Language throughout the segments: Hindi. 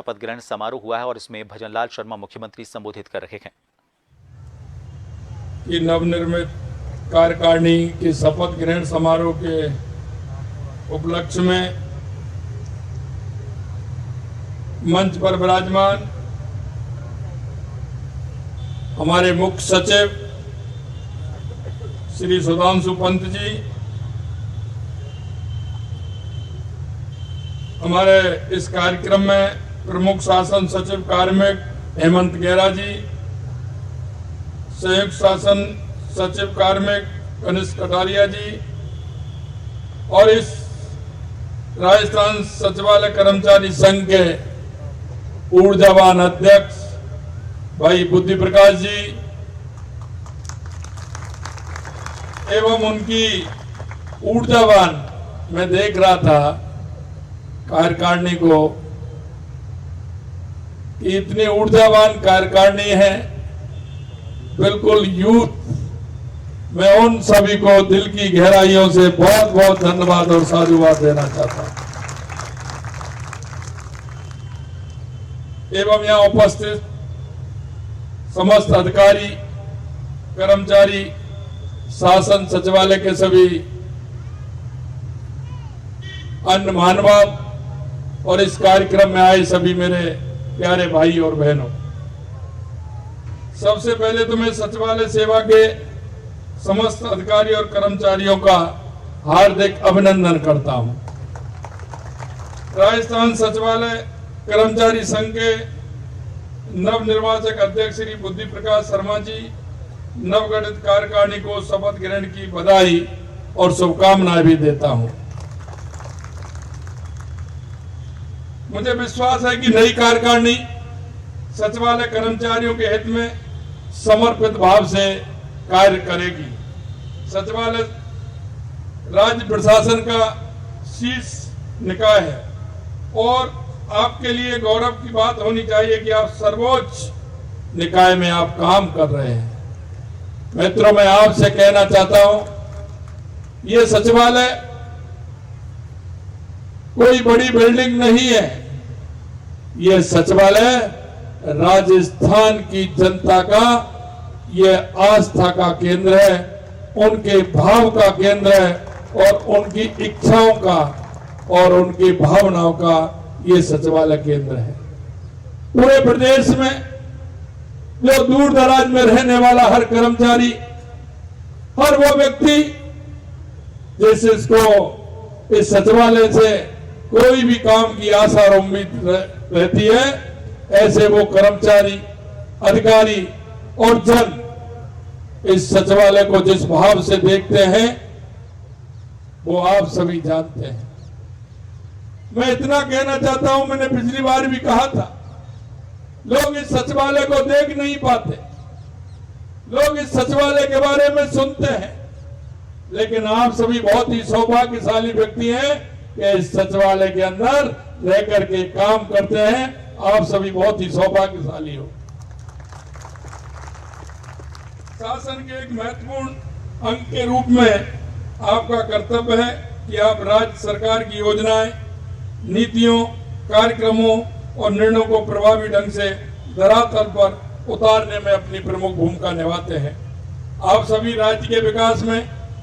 शपथ ग्रहण समारोह हुआ है और इसमें भजनलाल शर्मा मुख्यमंत्री संबोधित कर रहे हैं। कि नवनिर्मित कार्यकारिणी के शपथ ग्रहण समारोह के उपलक्ष्य में मंच पर विराजमान हमारे मुख्य सचिव श्री सुधांशु पंत जी, हमारे इस कार्यक्रम में प्रमुख शासन सचिव कार्मिक हेमंत गेरा जी, संयुक्त शासन सचिव कार्मिक कनिष्क कटारिया जी और इस राजस्थान सचिवालय कर्मचारी संघ के ऊर्जावान अध्यक्ष भाई बुद्धि प्रकाश जी एवं उनकी ऊर्जावान, मैं देख रहा था कार्यकारिणी को, इतनी ऊर्जावान कार्यकारिणी है, बिल्कुल यूथ। मैं उन सभी को दिल की गहराइयों से बहुत बहुत धन्यवाद और साधुवाद देना चाहता हूं। एवं यहां उपस्थित समस्त अधिकारी, कर्मचारी, शासन सचिवालय के सभी अन्य महानुभाव और इस कार्यक्रम में आए सभी मेरे प्यारे भाई और बहनों, सबसे पहले तो मैं सचिवालय सेवा के समस्त अधिकारी और कर्मचारियों का हार्दिक अभिनंदन करता हूं। राजस्थान सचिवालय कर्मचारी संघ के नवनिर्वाचक अध्यक्ष श्री बुद्धि प्रकाश शर्मा जी, नवगठित कार्यकारिणी को शपथ ग्रहण की बधाई और शुभकामनाएं भी देता हूं। मुझे विश्वास है कि नई कार्यकारिणी सचिवालय कर्मचारियों के हित में समर्पित भाव से कार्य करेगी। सचिवालय राज्य प्रशासन का शीर्ष निकाय है और आपके लिए गौरव की बात होनी चाहिए कि आप सर्वोच्च निकाय में आप काम कर रहे हैं। मित्रों, मैं आपसे कहना चाहता हूं, ये सचिवालय कोई बड़ी बिल्डिंग नहीं है। ये सचिवालय राजस्थान की जनता का ये आस्था का केंद्र है, उनके भाव का केंद्र है और उनकी इच्छाओं का और उनकी भावनाओं का ये सचिवालय केंद्र है। पूरे प्रदेश में जो दूर दराज में रहने वाला हर कर्मचारी, हर वो व्यक्ति जिसको इस सचिवालय से कोई भी काम की आशा और उम्मीद रहती है, ऐसे वो कर्मचारी, अधिकारी और जन इस सचिवालय को जिस भाव से देखते हैं वो आप सभी जानते हैं। मैं इतना कहना चाहता हूं, मैंने पिछली बार भी कहा था, लोग इस सचिवालय को देख नहीं पाते, लोग इस सचिवालय के बारे में सुनते हैं, लेकिन आप सभी बहुत ही सौभाग्यशाली व्यक्ति हैं कि इस सचिवालय के अंदर रह करके काम करते हैं। आप सभी बहुत ही सौभाग्यशाली हो। शासन के एक महत्वपूर्ण अंग के रूप में आपका कर्तव्य है कि आप राज्य सरकार की योजनाएं, नीतियों, कार्यक्रमों और निर्णयों को प्रभावी ढंग से धरातल पर उतारने में अपनी प्रमुख भूमिका निभाते हैं। आप सभी राज्य के विकास में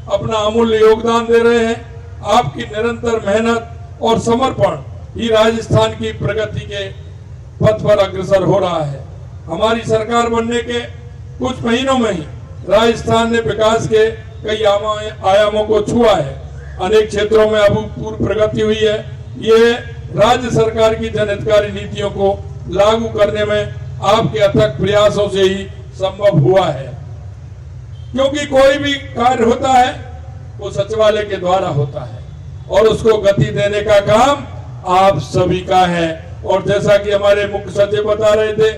अपना अमूल्य योगदान दे रहे हैं। आपकी निरंतर मेहनत और समर्पण ही राजस्थान की प्रगति के पथ पर अग्रसर हो रहा है। हमारी सरकार बनने के कुछ महीनों में ही राजस्थान ने विकास के कई आयामों को छुआ है। अनेक क्षेत्रों में अभूतपूर्व प्रगति हुई है। ये राज्य सरकार की जनहितकारी नीतियों को लागू करने में आपके अथक प्रयासों से ही संभव हुआ है, क्योंकि कोई भी कार्य होता है वो सचिवालय के द्वारा होता है और उसको गति देने का काम आप सभी का है। और जैसा कि हमारे मुख्य सचिव बता रहे थे,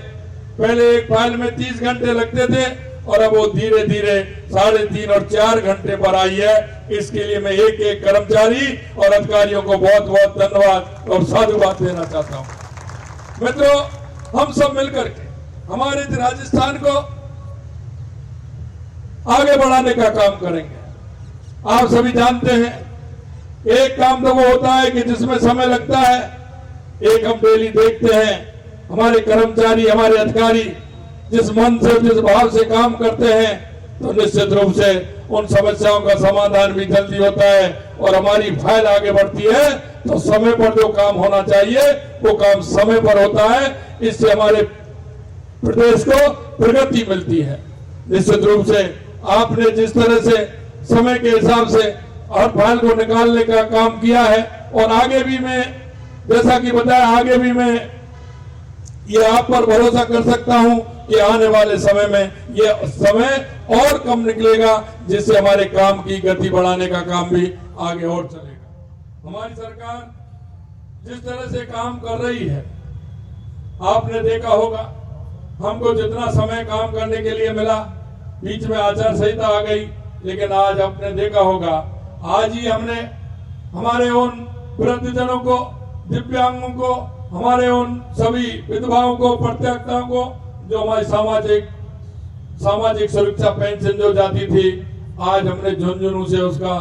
पहले एक फाइल में 30 घंटे लगते थे और अब वो धीरे धीरे 3.5 और 4 घंटे पर आई है। इसके लिए मैं एक एक कर्मचारी और अधिकारियों को बहुत बहुत धन्यवाद और साधुवाद देना चाहता हूं। मित्रों, हम सब मिलकर के हमारे राजस्थान को आगे बढ़ाने का काम करेंगे। आप सभी जानते हैं, एक काम तो वो होता है कि जिसमें समय लगता है, एक हम डेली देखते हैं हमारे कर्मचारी, हमारे अधिकारी जिस मन से, जिस भाव से काम करते हैं, तो निश्चित रूप से उन समस्याओं का समाधान भी जल्दी होता है और हमारी फाइल आगे बढ़ती है। तो समय पर जो काम होना चाहिए वो काम समय पर होता है। इससे हमारे प्रदेश को प्रगति मिलती है। निश्चित रूप से आपने जिस तरह से समय के हिसाब से हर फाइल को निकालने का काम किया है और आगे भी मैं, जैसा कि बताया, आगे भी मैं ये आप पर भरोसा कर सकता हूं कि आने वाले समय में ये समय और कम निकलेगा, जिससे हमारे काम की गति बढ़ाने का काम भी आगे और चलेगा। हमारी सरकार जिस तरह से काम कर रही है, आपने देखा होगा, हमको जितना समय काम करने के लिए मिला, बीच में आचार संहिता आ गई, लेकिन आज आपने देखा होगा, आज ही हमने हमारे उन वृद्धजनों को, दिव्यांगों को, हमारे उन सभी विधवाओं को, परित्यक्ताओं को, जो हमारी सामाजिक सुरक्षा पेंशन जो जाती थी, आज हमने झुंझुनू से उसका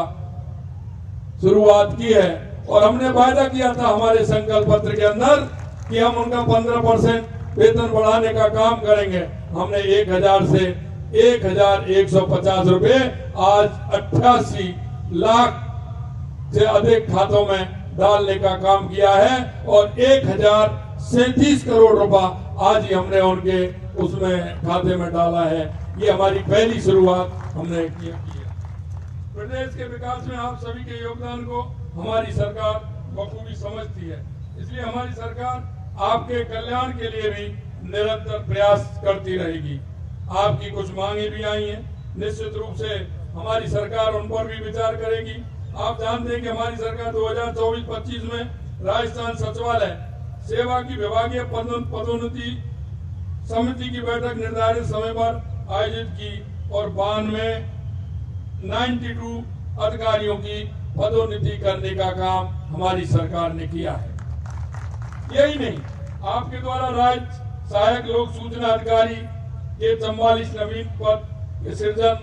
शुरुआत की है। और हमने वायदा किया था हमारे संकल्प पत्र के अंदर कि हम उनका 15% वेतन बढ़ाने का काम करेंगे। हमने 1000 से 1150 रुपए आज 88 लाख से अधिक खातों में डालने का काम किया है और 1037 करोड़ रुपया आज ही हमने उनके उसमें खाते में डाला है। ये हमारी पहली शुरुआत हमने की है। प्रदेश के विकास में आप सभी के योगदान को हमारी सरकार बखूबी समझती है, इसलिए हमारी सरकार आपके कल्याण के लिए भी निरंतर प्रयास करती रहेगी। आपकी कुछ मांगे भी आई हैं, निश्चित रूप से हमारी सरकार उन पर भी विचार करेगी। आप जानते हैं कि हमारी सरकार 2024-25 में राजस्थान सचिवालय सेवा की विभागीय पदोन्नति समिति की बैठक निर्धारित समय पर आयोजित की और 92 अधिकारियों की पदोन्नति करने का काम हमारी सरकार ने किया है। यही नहीं, आपके द्वारा राज्य सहायक लोक सूचना अधिकारी के 44 नवीन पद के सृजन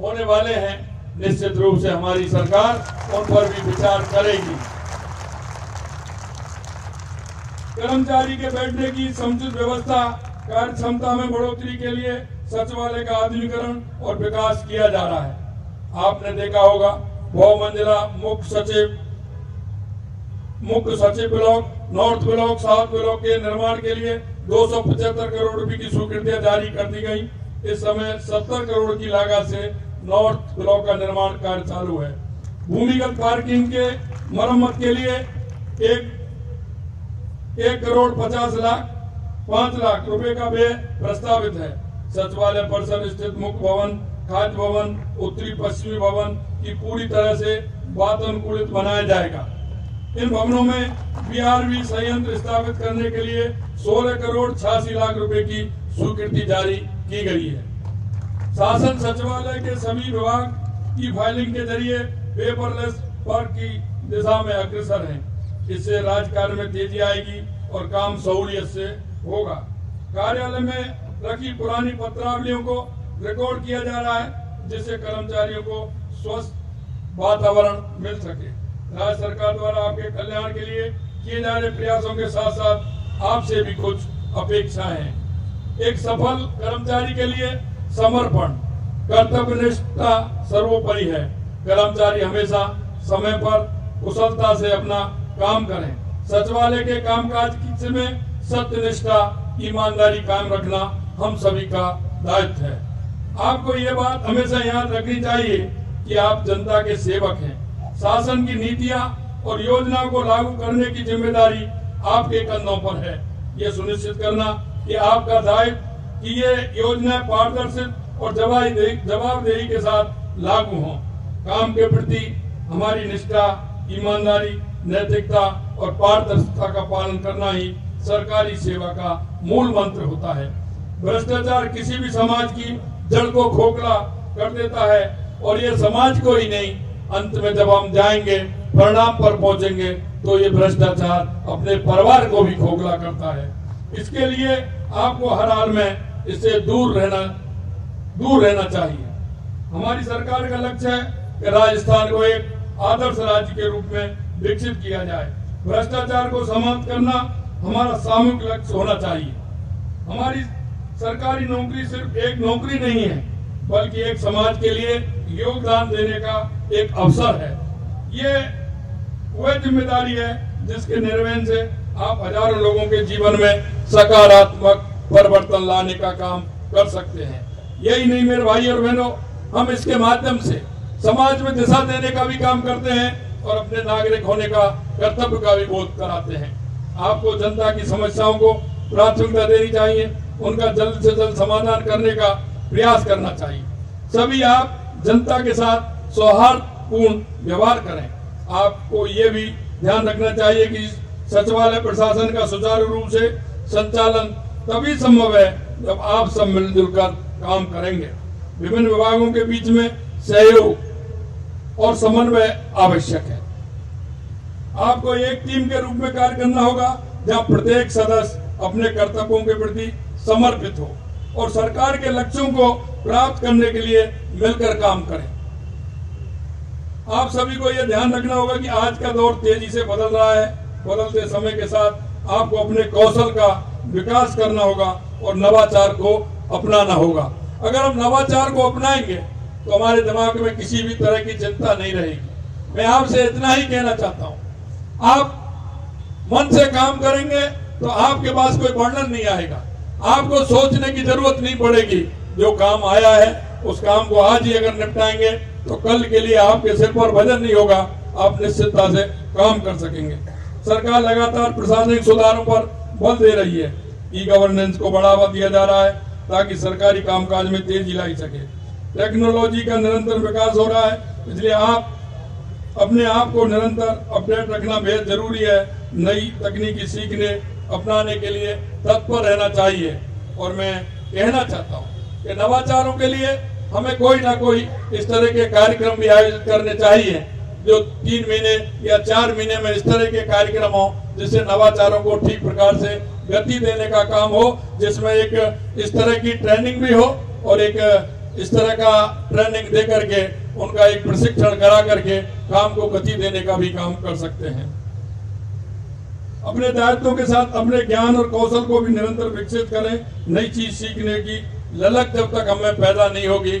होने वाले हैं। निश्चित रूप से हमारी सरकार उन पर भी विचार करेगी। कर्मचारी के बैठने की समुचित व्यवस्था, कार्य क्षमता में बढ़ोतरी के लिए सचिवालय का आधुनिकीकरण और विकास किया जा रहा है। आपने देखा होगा, बहुमंजिला मुख्य सचिव block, north block, south block के निर्माण के लिए 275 करोड़ रुपए की स्वीकृतियां जारी कर दी गई। इस समय 70 करोड़ की लागत से नॉर्थ ब्लॉक का निर्माण कार्य चालू है। भूमिगत पार्किंग के मरम्मत के लिए 1 करोड़ 5 लाख रुपए का व्यय प्रस्तावित है। सचिवालय परिसर स्थित मुख्य भवन, खाद्य भवन, उत्तरी पश्चिमी भवन की पूरी तरह से वातानुकूलित बनाया जाएगा। इन भवनों में बीआरवी संयंत्र स्थापित करने के लिए 16 करोड़ 86 लाख रुपए की स्वीकृति जारी की गई है। शासन सचिवालय के सभी विभाग की फाइलिंग के जरिए पेपरलेस वर्क की दिशा में अग्रसर है। इससे राज्य कार्य में तेजी आएगी और काम सहूलियत से होगा। कार्यालय में रखी पुरानी पत्रावलियों को रिकॉर्ड किया जा रहा है, जिससे कर्मचारियों को स्वस्थ वातावरण मिल सके। राज्य सरकार द्वारा आपके कल्याण के लिए किए जा रहे प्रयासों के साथ साथ आपसे भी कुछ अपेक्षाएं हैं। एक सफल कर्मचारी के लिए समर्पण, कर्तव्यनिष्ठा सर्वोपरि है। कर्मचारी हमेशा समय पर कुशलता से अपना काम करें। सचिवालय के कामकाज में सत्यनिष्ठा, ईमानदारी कायम रखना हम सभी का दायित्व है। आपको ये बात हमेशा याद रखनी चाहिए कि आप जनता के सेवक हैं। शासन की नीतियां और योजनाओं को लागू करने की जिम्मेदारी आपके कंधों पर है। ये सुनिश्चित करना कि आपका दायित्व कि ये योजनाएं पारदर्शी और जवाबदेही के साथ लागू हों। काम के प्रति हमारी निष्ठा, ईमानदारी, नैतिकता और पारदर्शिता का पालन करना ही सरकारी सेवा का मूल मंत्र होता है। भ्रष्टाचार किसी भी समाज की जड़ को खोखला कर देता है और ये समाज को ही नहीं, अंत में जब हम जाएंगे, परिणाम पर पहुंचेंगे, तो ये भ्रष्टाचार अपने परिवार को भी खोखला करता है। इसके लिए आपको हर हाल में इससे दूर रहना चाहिए। हमारी सरकार का लक्ष्य है कि राजस्थान को एक आदर्श राज्य के रूप में विकसित किया जाए। भ्रष्टाचार को समाप्त करना हमारा सामूहिक लक्ष्य होना चाहिए। हमारी सरकारी नौकरी सिर्फ एक नौकरी नहीं है, बल्कि एक समाज के लिए योगदान देने का एक अवसर है। ये वह जिम्मेदारी है जिसके निर्वहन से आप हजारों लोगों के जीवन में सकारात्मक परिवर्तन लाने का काम कर सकते हैं। यही नहीं मेरे भाई और बहनों, हम इसके माध्यम से समाज में दिशा देने का भी काम करते हैं और अपने नागरिक होने का कर्तव्य का भी बोध कराते हैं। आपको जनता की समस्याओं को प्राथमिकता देनी चाहिए, उनका जल्द से जल्द समाधान करने का प्रयास करना चाहिए। सभी आप जनता के साथ सौहार्दपूर्ण व्यवहार करें। आपको ये भी ध्यान रखना चाहिए कि सचिवालय प्रशासन का सुचारू रूप से संचालन तभी संभव है जब आप सब मिलजुल कर काम करेंगे। विभिन्न विभागों के बीच में सहयोग और समन्वय आवश्यक है। आपको एक टीम के रूप में कार्य करना होगा, जहां प्रत्येक सदस्य अपने कर्तव्यों के प्रति समर्पित हो और सरकार के लक्ष्यों को प्राप्त करने के लिए मिलकर काम करें। आप सभी को यह ध्यान रखना होगा कि आज का दौर तेजी से बदल रहा है। बदलते समय के साथ आपको अपने कौशल का विकास करना होगा और नवाचार को अपनाना होगा। अगर हम नवाचार को अपनाएंगे तो हमारे दिमाग में किसी भी तरह की चिंता नहीं रहेगी। मैं आपसे इतना ही कहना चाहता हूं, आप मन से काम करेंगे तो आपके पास कोई बर्डन नहीं आएगा। आपको सोचने की जरूरत नहीं पड़ेगी। जो काम आया है उस काम को आज ही अगर निपटाएंगे तो कल के लिए आपके सिर पर वजन नहीं होगा, आप निश्चितता से काम कर सकेंगे। सरकार लगातार प्रशासनिक सुधारों पर बल दे रही है। ई गवर्नेंस को बढ़ावा दिया जा रहा है ताकि सरकारी कामकाज में तेजी लाई सके। टेक्नोलॉजी का निरंतर विकास हो रहा है, इसलिए आप अपने आप को निरंतर अपडेट रखना बेहद जरूरी है। नई तकनीकी सीखने अपनाने के लिए तत्पर रहना चाहिए। और मैं कहना चाहता हूँ कि नवाचारों के लिए हमें कोई ना कोई इस तरह के कार्यक्रम भी आयोजित करने चाहिए, जो 3 महीने या 4 महीने में इस तरह के कार्यक्रम हो जिससे नवाचारों को ठीक प्रकार से गति देने का काम हो, जिसमें एक इस तरह की ट्रेनिंग भी हो और एक इस तरह का ट्रेनिंग दे करके उनका एक प्रशिक्षण करा करके काम को गति देने का भी काम कर सकते हैं। अपने दायित्वों के साथ अपने ज्ञान और कौशल को भी निरंतर विकसित करें। नई चीज सीखने की ललक जब तक हमें पैदा नहीं होगी